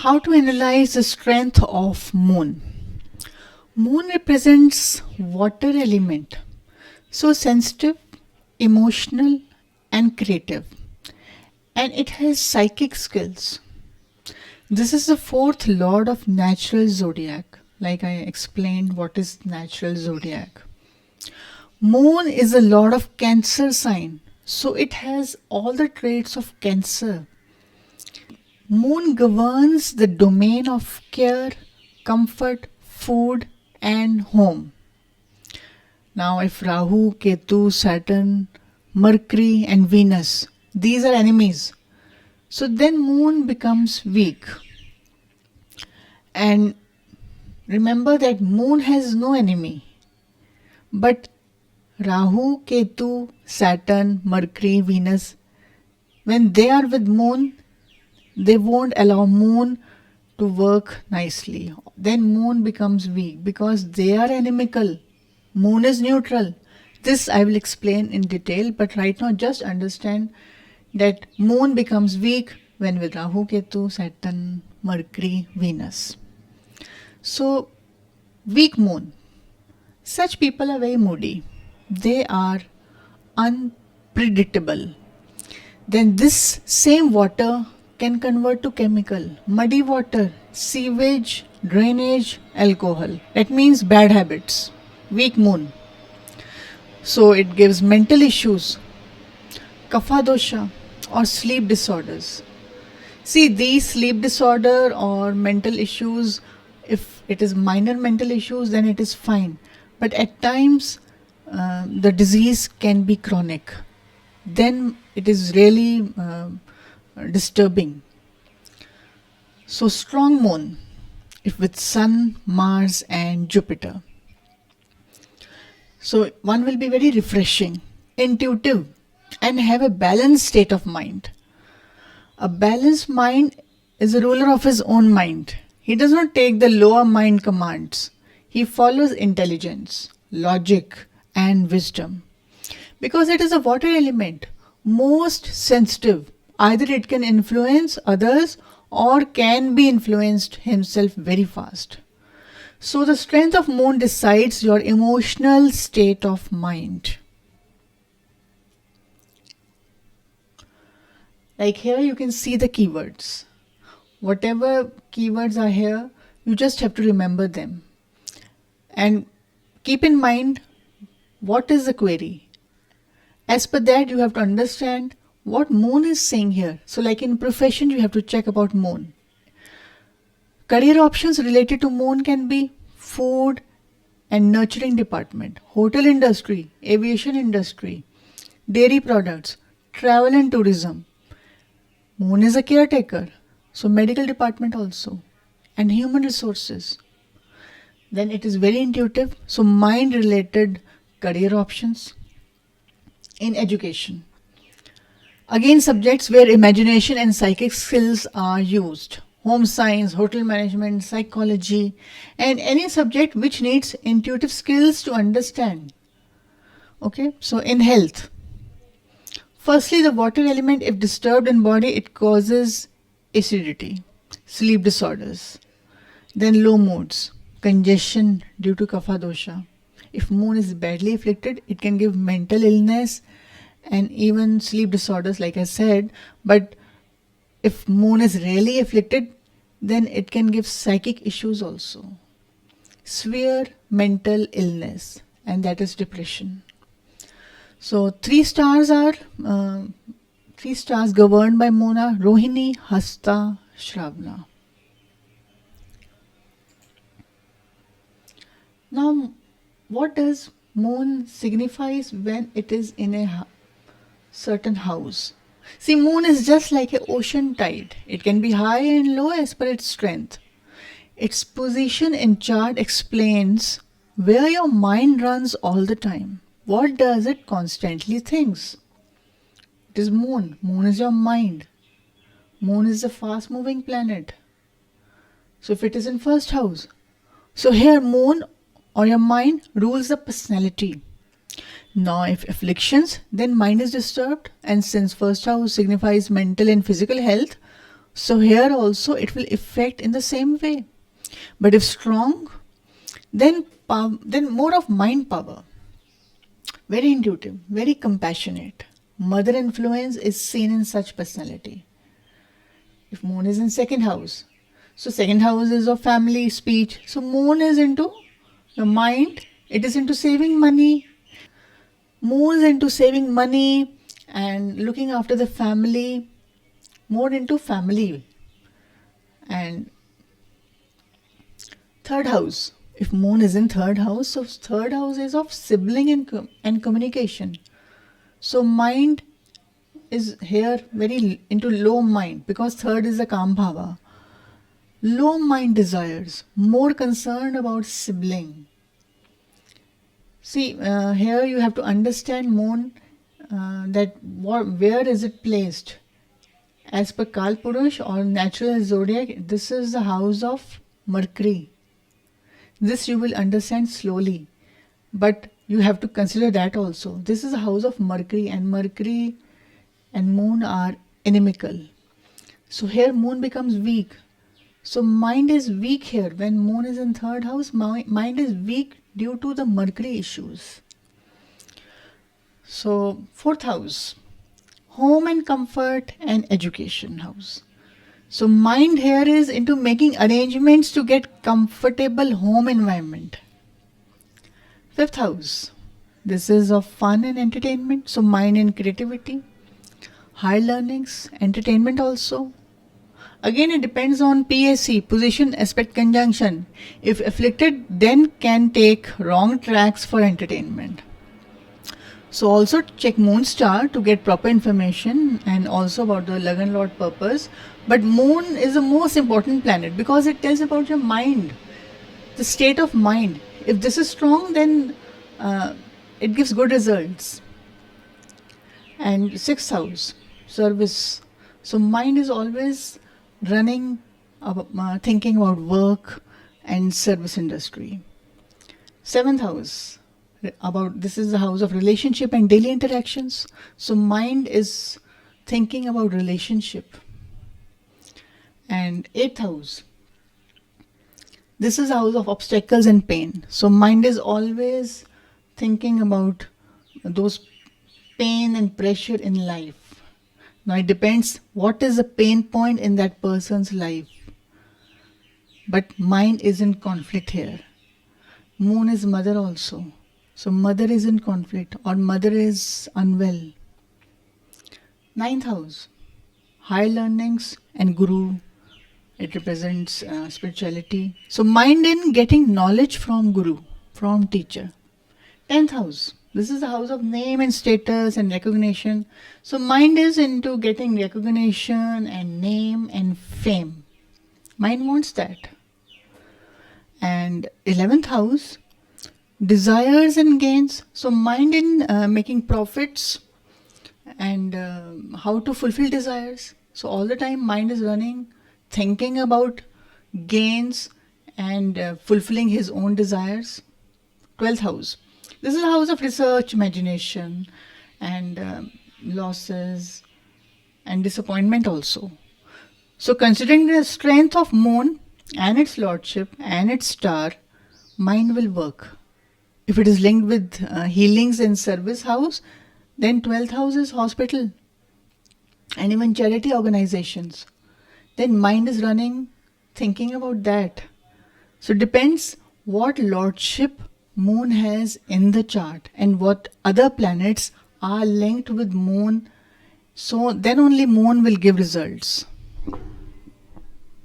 How to analyze the strength of moon? Moon represents water element, so sensitive, emotional and creative, and it has psychic skills. This is the fourth lord of natural zodiac. Like I explained what is natural zodiac. Moon is the lord of Cancer sign, so it has all the traits of Cancer. Moon governs the domain of care, comfort, food and home. Now if Rahu, Ketu, Saturn, Mercury and Venus, these are enemies, so then moon becomes weak. And remember that moon has no enemy, but Rahu, Ketu, Saturn, Mercury, Venus, when they are with moon, they won't allow moon to work nicely. Then moon becomes weak because they are inimical. Moon is neutral. This I will explain in detail, but right now just understand that moon becomes weak when with Rahu, Ketu, Saturn, Mercury, Venus. So weak moon. Such people are very moody. They are unpredictable. Then this same water can convert to chemical, muddy water, sewage, drainage, alcohol. That means bad habits. Weak moon. So it gives mental issues, kapha dosha or sleep disorders. See, these sleep disorder or mental issues, if it is minor mental issues, then it is fine. But at times, the disease can be chronic. Then it is really disturbing. So strong moon, if with Sun, Mars and Jupiter. So one will be very refreshing, intuitive and have a balanced state of mind. A balanced mind is a ruler of his own mind. He does not take the lower mind commands. He follows intelligence, logic and wisdom. Because it is a water element, most sensitive. Either it can influence others or can be influenced himself very fast. So the strength of moon decides your emotional state of mind. Like here you can see the keywords. Whatever keywords are here, you just have to remember them. And keep in mind what is the query. As per that, you have to understand what moon is saying here. So like in profession, you have to check about moon. Career options related to moon can be food and nurturing department, hotel industry, aviation industry, dairy products, travel and tourism. Moon is a caretaker, so medical department also, and human resources. Then it is very intuitive, so mind related career options. In education, again subjects where imagination and psychic skills are used. Home science, hotel management, psychology, and any subject which needs intuitive skills to understand. Okay, so in health, firstly the water element, if disturbed in body, it causes acidity, sleep disorders, then low moods, congestion due to kapha dosha. If moon is badly afflicted, it can give mental illness and even sleep disorders, like I said. But if moon is really afflicted, then it can give psychic issues also. Severe mental illness, and that is depression. So three stars governed by moon are Rohini, Hasta, Shravana. Now, what does moon signifies when it is in a certain house? See, moon is just like an ocean tide. It can be high and low as per its strength. Its position in chart explains where your mind runs all the time. What does it constantly thinks? It is moon. Moon is your mind. Moon is a fast moving planet. So if it is in first house, so here moon or your mind rules the personality. Now if afflictions, then mind is disturbed, and since first house signifies mental and physical health, So here also it will affect in the same way. But if strong, then more of mind power. Very intuitive, very compassionate. Mother influence is seen in such personality. If moon is in second house, so second house is of family, speech. So moon is into the mind. It is into saving money. Moon is into saving money and looking after the family. More into family. And third house. If moon is in third house, so third house is of sibling and communication. So mind is here very into low mind, because third is the calm bhava. Low mind desires, more concerned about sibling. See, here you have to understand moon, that where is it placed? As per Kal Purush or natural zodiac, this is the house of Mercury. This you will understand slowly, but you have to consider that also. This is a house of Mercury, and Mercury and moon are inimical. So here moon becomes weak. So mind is weak here. When moon is in third house, mind is weak due to the Mercury issues. So fourth house, home and comfort and education house. So mind here is into making arrangements to get comfortable home environment. Fifth house, this is of fun and entertainment. So mind and creativity, high learnings, entertainment also. Again, it depends on PAC, position, aspect, conjunction. If afflicted, then can take wrong tracks for entertainment. So also check moon star to get proper information, and also about the Lagan Lord purpose. But moon is the most important planet because it tells about your mind, the state of mind. If this is strong, then it gives good results. And sixth house, service. So mind is always running, thinking about work and service industry. Seventh house, this is the house of relationship and daily interactions. So mind is thinking about relationship. And eighth house, this is the house of obstacles and pain. So mind is always thinking about those pain and pressure in life. Now it depends what is the pain point in that person's life. But mind is in conflict here. Moon is mother also. So mother is in conflict or mother is unwell. Ninth house, high learnings and guru. It represents spirituality. So mind in getting knowledge from guru, from teacher. 10th house, this is the house of name and status and recognition. So mind is into getting recognition and name and fame. Mind wants that. And 11th house, desires and gains. So mind in making profits and how to fulfill desires. So all the time mind is running, thinking about gains and fulfilling his own desires. 12th house, this is a house of research, imagination and losses and disappointment also. So considering the strength of moon and its lordship and its star, mind will work. If it is linked with healings in service house, then 12th house is hospital and even charity organizations. Then mind is running, thinking about that. So it depends what lordship moon has in the chart and what other planets are linked with moon. So then only moon will give results.